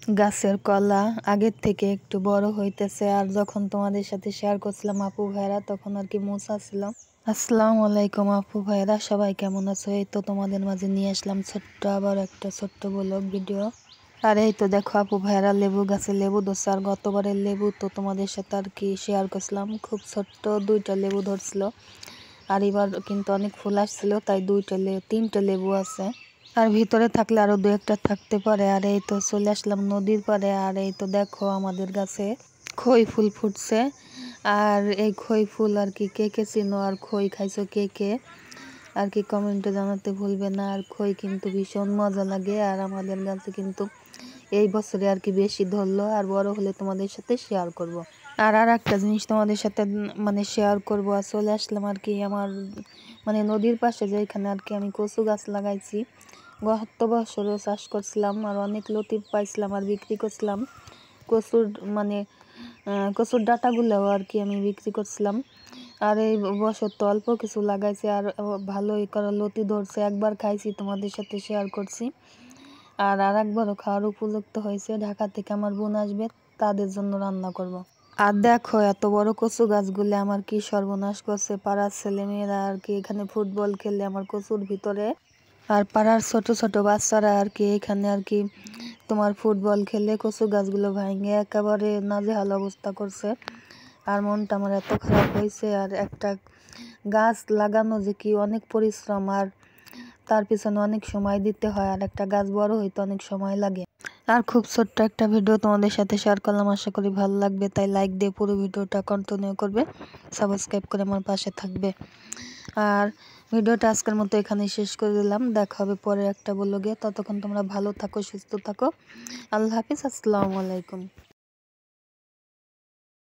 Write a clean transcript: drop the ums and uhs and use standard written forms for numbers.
গাছের কলা আগের থেকে একটু বড় হইতেছে। আর যখন তোমাদের সাথে শেয়ার করছিলাম আপু ভাইরা, তখন আর কি মোছা ছিল। আসসালামু আলাইকুম আপু ভাইরা, সবাই কেমন আছো? এই তো তোমাদের মাঝে নিয়ে আসলাম আবার একটা ছোট্ট ব্লগ ভিডিও। আর এই তো দেখো আপু ভাইরা লেবু গাছে লেবু ধরছে। আর গতবারের লেবু তো তোমাদের সাথে আর কি শেয়ার করছিলাম, খুব ছোট্ট 2টা লেবু ধরছিল। আর এবার কিন্তু অনেক ফুল আসছিল, তাই 3টে লেবু আছে। আর ভিতরে থাকলে আরো 2-1টা থাকতে পারে। আর এই তো চলে আসলাম নদীর পাড়ে। আর এই তো দেখো আমাদের গাছে খই ফুল ফুটছে। আর এই খই ফুল আর কি কে কে চিনো, আর খই খাইছো কে কে আর কি কমেন্টে জানাতে ভুলবে না। আর খই কিন্তু ভীষণ মজা লাগে। আর আমাদের গাছে কিন্তু এই বছরে আর কি বেশি ধরলো, আর বড় হলে তোমাদের সাথে শেয়ার করব। আর একটা জিনিস তোমাদের সাথে শেয়ার করব। আর চলে আসলাম আর কি আমার নদীর পাশে, যেখানে আর কি আমি কচু গাছ লাগাইছি। গত বছরও চাষ করছিলাম, আর অনেক লতি পাইছিলাম আর বিক্রি করছিলাম। কচুর কচুর ডাঁটাগুলোও আর কি আমি বিক্রি করছিলাম। আর এই বছর তো অল্প কিছু লাগাইছি, আর ভালোই করে লতি ধরছে। একবার খাইছি, তোমাদের সাথে শেয়ার করছি। আর একবারও খাওয়ার উপযুক্ত হয়েছে। ঢাকা থেকে আমার বোন আসবে, তাদের জন্য রান্না করব। আর দেখো এত বড় কচু গাছগুলো আমার কি সর্বনাশ করছে পাড়ার ছেলেমেয়েরা আর কি এখানে ফুটবল খেলে আমার কচুর ভিতরে। আর পাড়ার ছোট ছোট বাচ্চারা আর কি এখানে আর কি তোমার ফুটবল খেলে কচু গাছগুলো ভাঙে একেবারে নাজেহাল অবস্থা করছে। আর মনটা আমার এত খারাপ হয়েছে। আর একটা গাছ লাগানো যে কি অনেক পরিশ্রম, আর তার পিছনে অনেক সময় দিতে হয়। আর একটা গাছ বড় হইতে অনেক সময় লাগে। আর খুব ছোট্ট একটা ভিডিও তোমাদের সাথে শেয়ার করলাম, আশা করি ভালো লাগবে। তাই লাইক দিয়ে পুরো ভিডিওটা কন্টিনিউ করবে, সাবস্ক্রাইব করে আমার পাশে থাকবে। আর ভিডিওটা আজকের মতো এখানেই শেষ করে দিলাম। দেখা হবে পরে একটা ব্লগে। ততক্ষণ তোমরা ভালো থাকো, সুস্থ থাকো। আল্লাহ হাফিজ, আসসালামু আলাইকুম।